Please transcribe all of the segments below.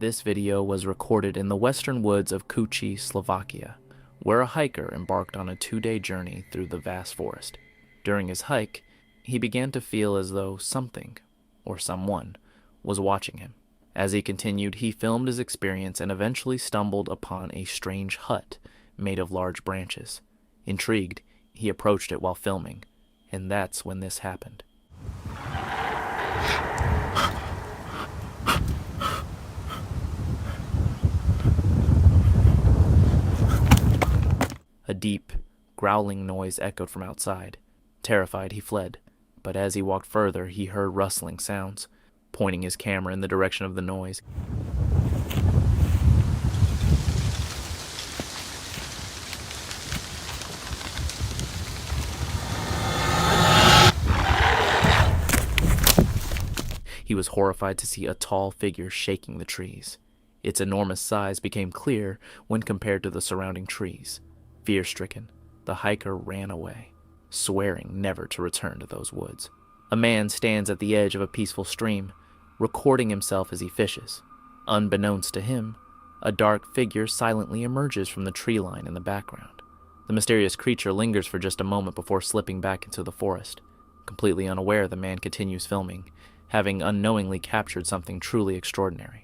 This video was recorded in the western woods of Kuchi, Slovakia, where a hiker embarked on a 2-day journey through the vast forest. During his hike, he began to feel as though something, or someone, was watching him. As he continued, he filmed his experience and eventually stumbled upon a strange hut made of large branches. Intrigued, he approached it while filming, and that's when this happened. A deep, growling noise echoed from outside. Terrified, he fled, but as he walked further, he heard rustling sounds. Pointing his camera in the direction of the noise, he was horrified to see a tall figure shaking the trees. Its enormous size became clear when compared to the surrounding trees. Fear-stricken, the hiker ran away, swearing never to return to those woods. A man stands at the edge of a peaceful stream, recording himself as he fishes. Unbeknownst to him, a dark figure silently emerges from the tree line in the background. The mysterious creature lingers for just a moment before slipping back into the forest. Completely unaware, the man continues filming, having unknowingly captured something truly extraordinary.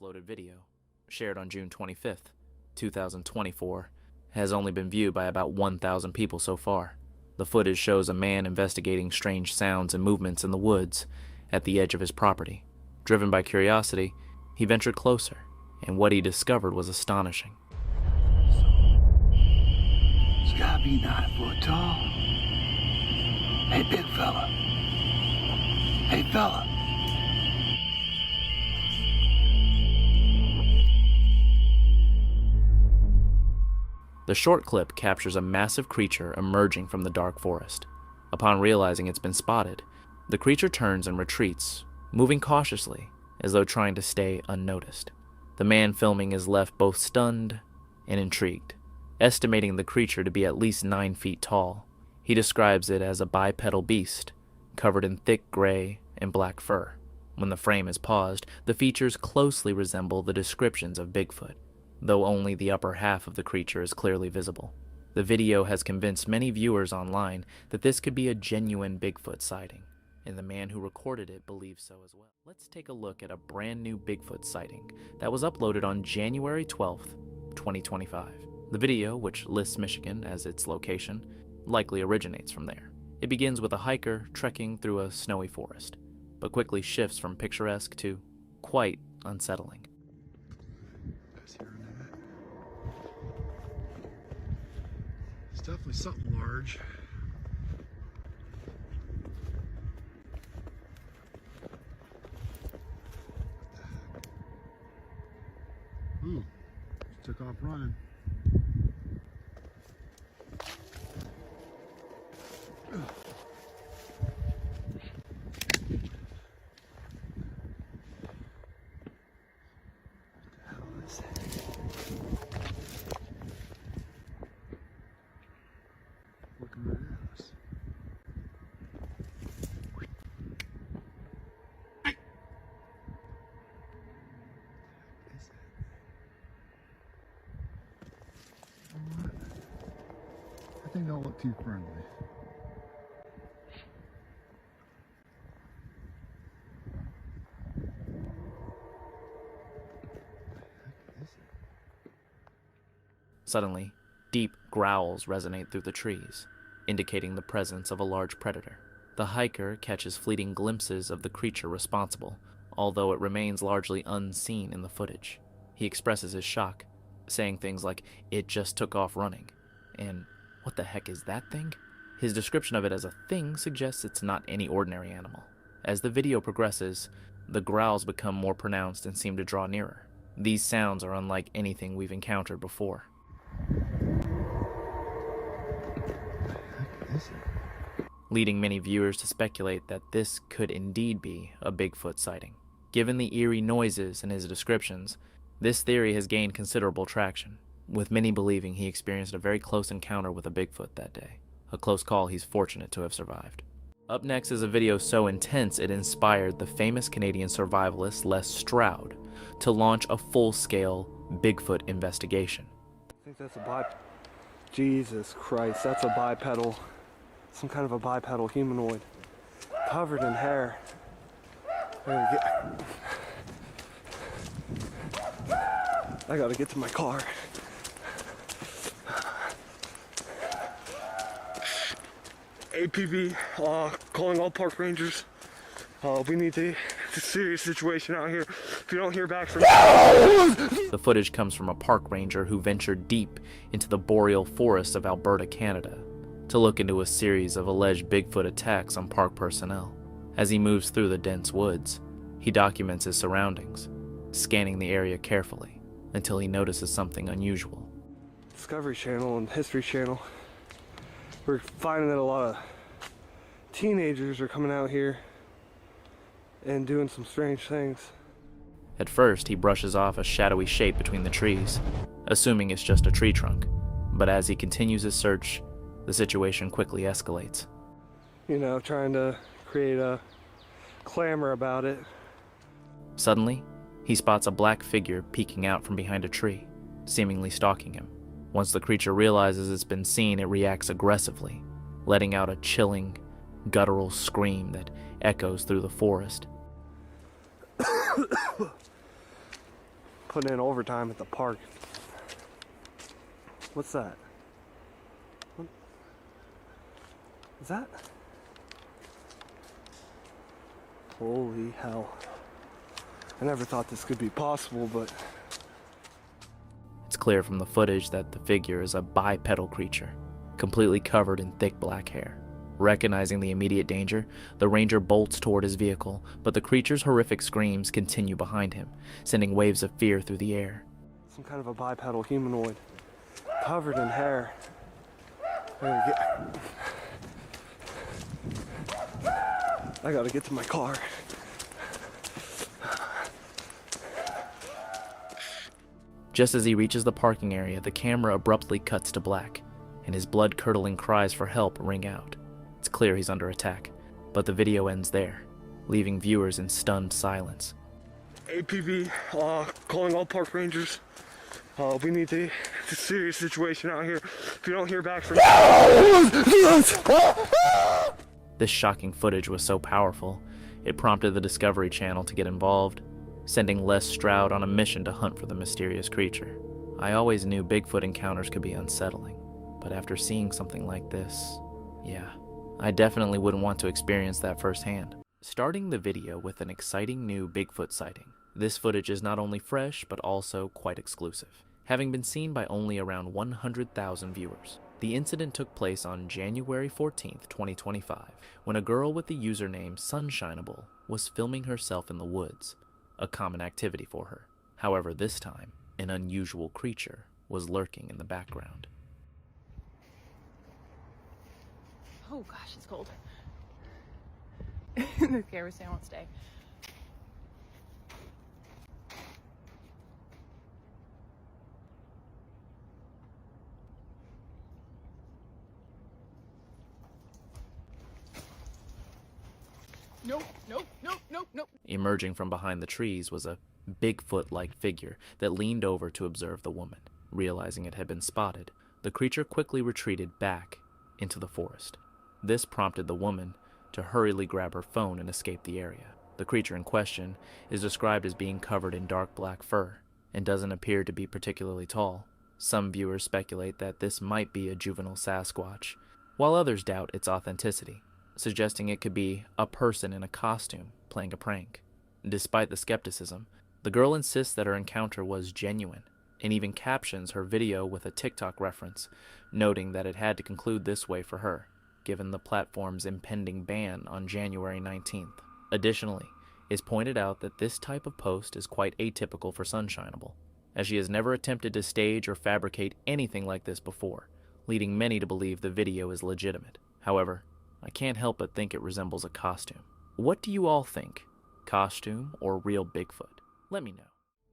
Uploaded video, shared on June 25th, 2024, has only been viewed by about 1,000 people so far. The footage shows a man investigating strange sounds and movements in the woods at the edge of his property. Driven by curiosity, he ventured closer, and what he discovered was astonishing. It's gotta be 9 foot tall. Hey, big fella. Hey, fella. The short clip captures a massive creature emerging from the dark forest. Upon realizing it's been spotted, the creature turns and retreats, moving cautiously, as though trying to stay unnoticed. The man filming is left both stunned and intrigued, estimating the creature to be at least 9 feet tall. He describes it as a bipedal beast, covered in thick gray and black fur. When the frame is paused, the features closely resemble the descriptions of Bigfoot, though only the upper half of the creature is clearly visible. The video has convinced many viewers online that this could be a genuine Bigfoot sighting, and the man who recorded it believes so as well. Let's take a look at a brand new Bigfoot sighting that was uploaded on January 12th, 2025. The video, which lists Michigan as its location, likely originates from there. It begins with a hiker trekking through a snowy forest, but quickly shifts from picturesque to quite unsettling. It's definitely something large. Ooh, took off running. That thing don't look too friendly. Suddenly, deep growls resonate through the trees, indicating the presence of a large predator. The hiker catches fleeting glimpses of the creature responsible, although it remains largely unseen in the footage. He expresses his shock, saying things like, "It just took off running," and "What the heck is that thing?" His description of it as a thing suggests it's not any ordinary animal. As the video progresses, the growls become more pronounced and seem to draw nearer. These sounds are unlike anything we've encountered before. Leading many viewers to speculate that this could indeed be a Bigfoot sighting. Given the eerie noises in his descriptions, this theory has gained considerable traction, with many believing he experienced a very close encounter with a Bigfoot that day, a close call he's fortunate to have survived. Up next is a video so intense it inspired the famous Canadian survivalist Les Stroud to launch a full-scale Bigfoot investigation. I think that's a Jesus Christ, that's a bipedal, some kind of a bipedal humanoid, covered in hair. I gotta get to my car. APB, calling all park rangers. We need to, it's a serious situation out here. If you don't hear back from The footage comes from a park ranger who ventured deep into the boreal forests of Alberta, Canada, to look into a series of alleged Bigfoot attacks on park personnel. As he moves through the dense woods, he documents his surroundings, scanning the area carefully until he notices something unusual. Discovery Channel and History Channel, we're finding that a lot of teenagers are coming out here and doing some strange things. At first, he brushes off a shadowy shape between the trees, assuming it's just a tree trunk. But as he continues his search, the situation quickly escalates. You know, trying to create a clamor about it. Suddenly, he spots a black figure peeking out from behind a tree, seemingly stalking him. Once the creature realizes it's been seen, it reacts aggressively, letting out a chilling, guttural scream that echoes through the forest. Putting in overtime at the park. What's that? What? Is that? Holy hell. I never thought this could be possible, but It's clear from the footage that the figure is a bipedal creature, completely covered in thick black hair. Recognizing the immediate danger, the ranger bolts toward his vehicle, but the creature's horrific screams continue behind him, sending waves of fear through the air. some kind of a bipedal humanoid, covered in hair. I gotta get to my car. Just as he reaches the parking area, the camera abruptly cuts to black, and his blood-curdling cries for help ring out. It's clear he's under attack, but the video ends there, leaving viewers in stunned silence. APB, calling all park rangers. We need to, it's a serious situation out here. If you don't hear back from This shocking footage was so powerful, it prompted the Discovery Channel to get involved, sending Les Stroud on a mission to hunt for the mysterious creature. I always knew Bigfoot encounters could be unsettling, but after seeing something like this, yeah, I definitely wouldn't want to experience that firsthand. Starting the video with an exciting new Bigfoot sighting, this footage is not only fresh, but also quite exclusive, having been seen by only around 100,000 viewers. The incident took place on January 14th, 2025, when a girl with the username Sunshineable was filming herself in the woods, a common activity for her. However, this time, an unusual creature was lurking in the background. Oh gosh, it's cold. The camera stand won't stay. Nope, nope, nope, nope, nope. Emerging from behind the trees was a Bigfoot-like figure that leaned over to observe the woman. Realizing it had been spotted, the creature quickly retreated back into the forest. This prompted the woman to hurriedly grab her phone and escape the area. The creature in question is described as being covered in dark black fur and doesn't appear to be particularly tall. Some viewers speculate that this might be a juvenile Sasquatch, while others doubt its authenticity, suggesting it could be a person in a costume playing a prank. Despite the skepticism, the girl insists that her encounter was genuine and even captions her video with a TikTok reference, noting that it had to conclude this way for her. given the platform's impending ban on January 19th. Additionally, it's pointed out that this type of post is quite atypical for Sunshineable, as she has never attempted to stage or fabricate anything like this before, leading many to believe the video is legitimate. However, I can't help but think it resembles a costume. What do you all think? Costume or real Bigfoot? Let me know.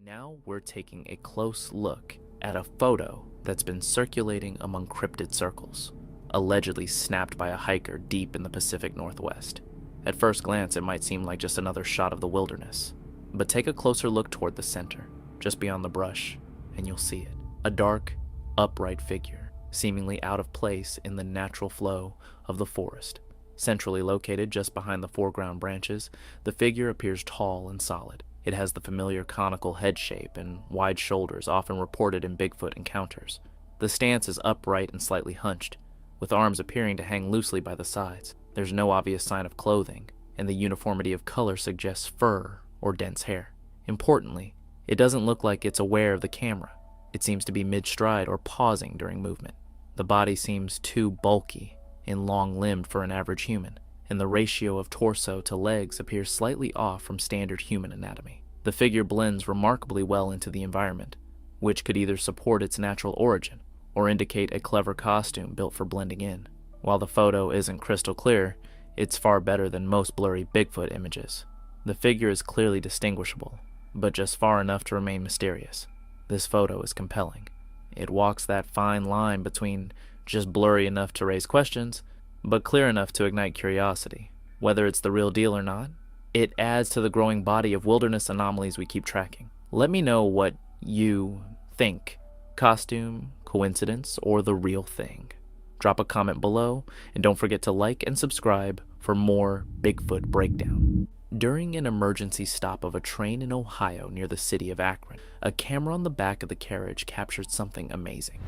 Now we're taking a close look at a photo that's been circulating among cryptid circles, allegedly snapped by a hiker deep in the Pacific Northwest. At first glance, it might seem like just another shot of the wilderness, but take a closer look toward the center, just beyond the brush, and you'll see it. A dark, upright figure, seemingly out of place in the natural flow of the forest. Centrally located just behind the foreground branches, the figure appears tall and solid. It has the familiar conical head shape and wide shoulders often reported in Bigfoot encounters. The stance is upright and slightly hunched, with arms appearing to hang loosely by the sides. There's no obvious sign of clothing, and the uniformity of color suggests fur or dense hair. Importantly, it doesn't look like it's aware of the camera. It seems to be mid-stride or pausing during movement. The body seems too bulky and long-limbed for an average human, and the ratio of torso to legs appears slightly off from standard human anatomy. The figure blends remarkably well into the environment, which could either support its natural origin or indicate a clever costume built for blending in. While the photo isn't crystal clear, it's far better than most blurry Bigfoot images. The figure is clearly distinguishable, but just far enough to remain mysterious. This photo is compelling. It walks that fine line between just blurry enough to raise questions, but clear enough to ignite curiosity. Whether it's the real deal or not, it adds to the growing body of wilderness anomalies we keep tracking. Let me know what you think. Costume, coincidence, or the real thing? Drop a comment below, and don't forget to like and subscribe for more Bigfoot breakdown. During an emergency stop of a train in Ohio near the city of Akron, a camera on the back of the carriage captured something amazing.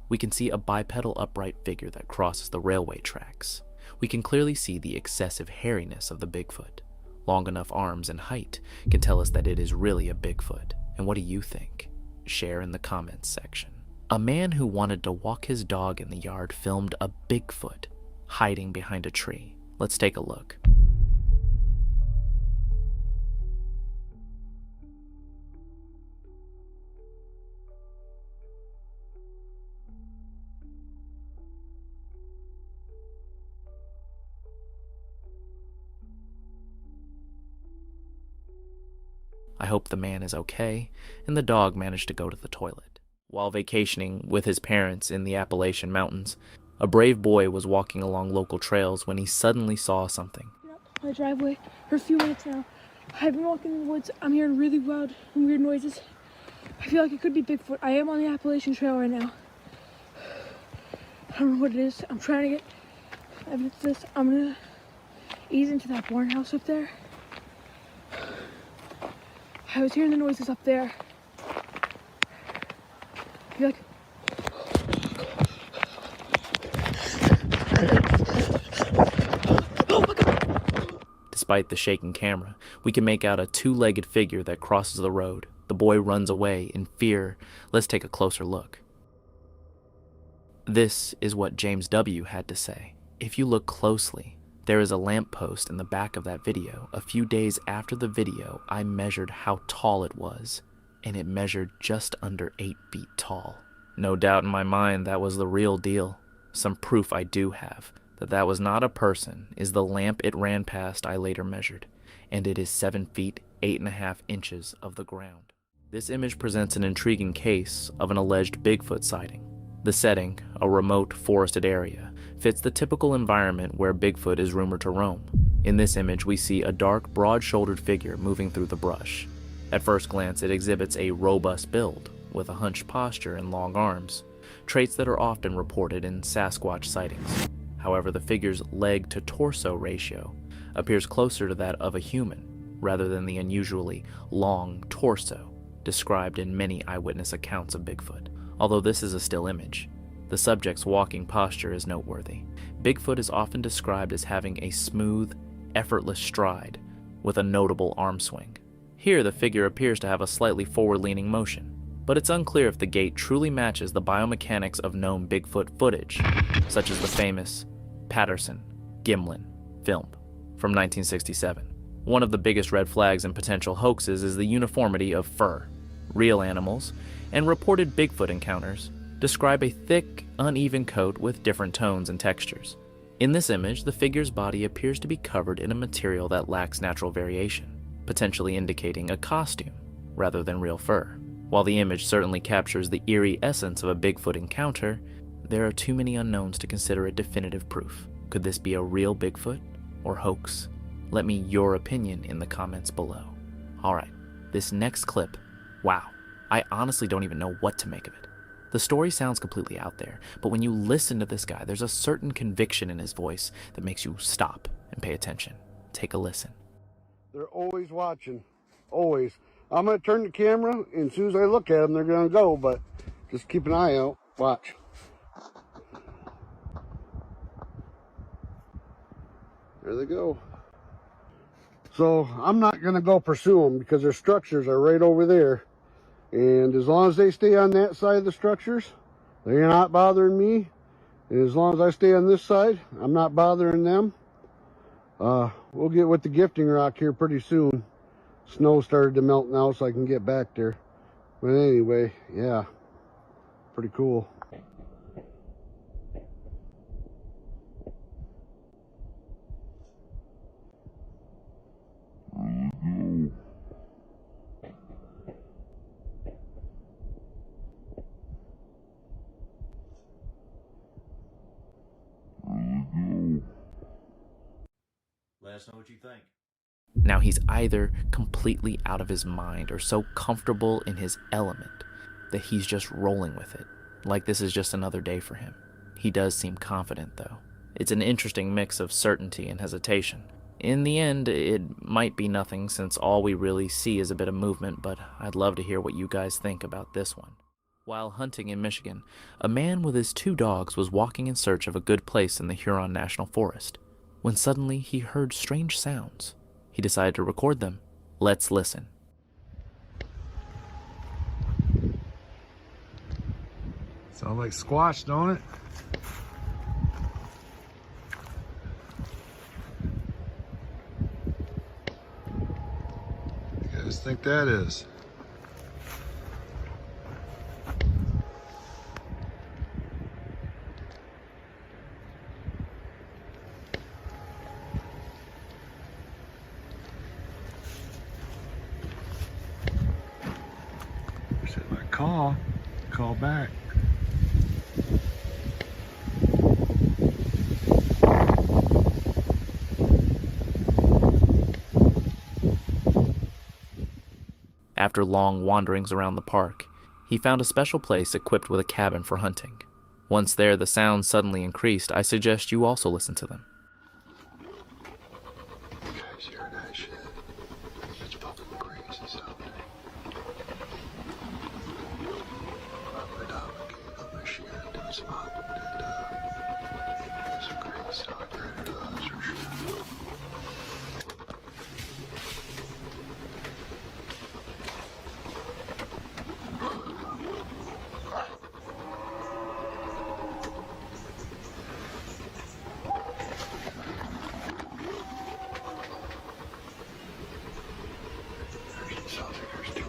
We can see a bipedal upright figure that crosses the railway tracks. We can clearly see the excessive hairiness of the Bigfoot. Long enough arms and height can tell us that it is really a Bigfoot. And what do you think? Share in the comments section. A man who wanted to walk his dog in the yard filmed a Bigfoot hiding behind a tree. Let's take a look. I hope the man is okay, and the dog managed to go to the toilet. While vacationing with his parents in the Appalachian Mountains, a brave boy was walking along local trails when he suddenly saw something. My driveway for a few minutes now. I've been walking in the woods. I'm hearing really loud and weird noises. I feel like it could be Bigfoot. I am on the Appalachian Trail right now. I don't know what it is. I'm trying to get evidence of this. I'm gonna ease into that barn house up there. I was hearing the noises up there. I feel like Despite the shaking camera, we can make out a two-legged figure that crosses the road. The boy runs away in fear. Let's take a closer look. This is what James W. had to say. If you look closely, there is a lamppost in the back of that video. A few days after the video, I measured how tall it was, and it measured just under 8 feet tall. No doubt in my mind that was the real deal. Some proof I do have that that was not a person is the lamp it ran past I later measured, and it is 7 feet 8.5 inches of the ground. This image presents an intriguing case of an alleged Bigfoot sighting. The setting, a remote forested area, fits the typical environment where Bigfoot is rumored to roam. In this image, we see a dark, broad-shouldered figure moving through the brush. At first glance, it exhibits a robust build, with a hunched posture and long arms, traits that are often reported in Sasquatch sightings. However, the figure's leg-to-torso ratio appears closer to that of a human, rather than the unusually long torso described in many eyewitness accounts of Bigfoot. Although this is a still image, The subject's walking posture is noteworthy. Bigfoot is often described as having a smooth, effortless stride with a notable arm swing. Here, the figure appears to have a slightly forward-leaning motion, but it's unclear if the gait truly matches the biomechanics of known Bigfoot footage, such as the famous Patterson-Gimlin film from 1967. One of the biggest red flags and potential hoaxes is the uniformity of fur. Real animals and reported Bigfoot encounters describe a thick, uneven coat with different tones and textures. In this image, the figure's body appears to be covered in a material that lacks natural variation, potentially indicating a costume rather than real fur. While the image certainly captures the eerie essence of a Bigfoot encounter, there are too many unknowns to consider it definitive proof. Could this be a real Bigfoot or hoax? Let me your opinion in the comments below. Alright, this next clip, wow, I honestly don't even know what to make of it. The story sounds completely out there, but when you listen to this guy, there's a certain conviction in his voice that makes you stop and pay attention. Take a listen. They're always watching, always. I'm going to turn the camera, and as soon as I look at them, they're going to go, but just keep an eye out. Watch. There they go. So I'm not going to go pursue them because their structures are right over there. And as long as they stay on that side of the structures, they're not bothering me. And as long as I stay on this side, I'm not bothering them. We'll get with the gifting rock here pretty soon. Snow started to melt now, so I can get back there. But anyway, yeah, pretty cool. Let us know what you think. Now he's either completely out of his mind or so comfortable in his element that he's just rolling with it, like this is just another day for him. He does seem confident though. It's an interesting mix of certainty and hesitation. In the end, it might be nothing since all we really see is a bit of movement, but I'd love to hear what you guys think about this one. While hunting in Michigan, a man with his 2 dogs was walking in search of a good place in the Huron National Forest, when suddenly he heard strange sounds. He decided to record them. Let's listen. Sound like squash, don't it? What do you guys think that is? Call back. After long wanderings around the park, he found a special place equipped with a cabin for hunting. Once there, the sounds suddenly increased. I suggest you also listen to them. You guys hear that shit? It's fucking crazy sounding. Some hunting and some great stock predators for sure. Sounds like there's 2.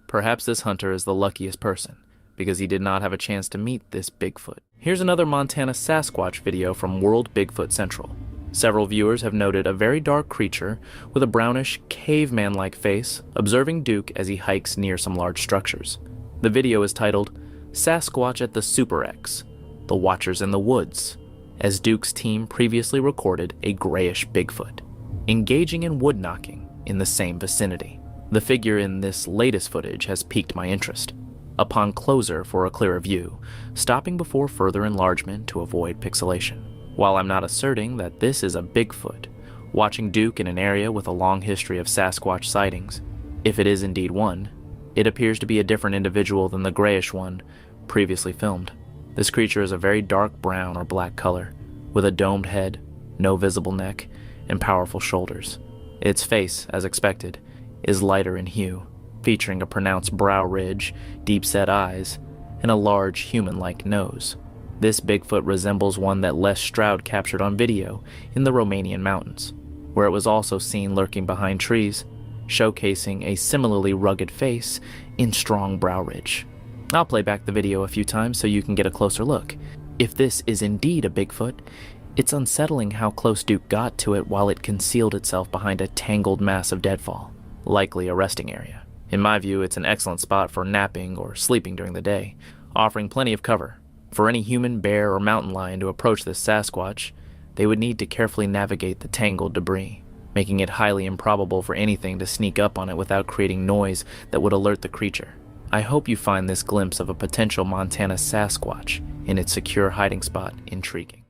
Perhaps this hunter is the luckiest person, because he did not have a chance to meet this Bigfoot. Here's another Montana Sasquatch video from World Bigfoot Central. Several viewers have noted a very dark creature with a brownish, caveman-like face observing Duke as he hikes near some large structures. The video is titled, Sasquatch at the Super X, The Watchers in the Woods. as Duke's team previously recorded a grayish Bigfoot, engaging in wood knocking in the same vicinity. The figure in this latest footage has piqued my interest. Upon closer for a clearer view, stopping before further enlargement to avoid pixelation. While I'm not asserting that this is a Bigfoot, watching Duke in an area with a long history of Sasquatch sightings, if it is indeed one, it appears to be a different individual than the grayish one previously filmed. This creature is a very dark brown or black color, with a domed head, no visible neck, and powerful shoulders. Its face, as expected, is lighter in hue, featuring a pronounced brow ridge, deep-set eyes, and a large human-like nose. This Bigfoot resembles one that Les Stroud captured on video in the Romanian mountains, where it was also seen lurking behind trees, showcasing a similarly rugged face in strong brow ridge. I'll play back the video a few times so you can get a closer look. If this is indeed a Bigfoot, it's unsettling how close Duke got to it while it concealed itself behind a tangled mass of deadfall, likely a resting area. In my view, it's an excellent spot for napping or sleeping during the day, offering plenty of cover. For any human, bear, or mountain lion to approach this Sasquatch, they would need to carefully navigate the tangled debris, making it highly improbable for anything to sneak up on it without creating noise that would alert the creature. I hope you find this glimpse of a potential Montana Sasquatch in its secure hiding spot intriguing.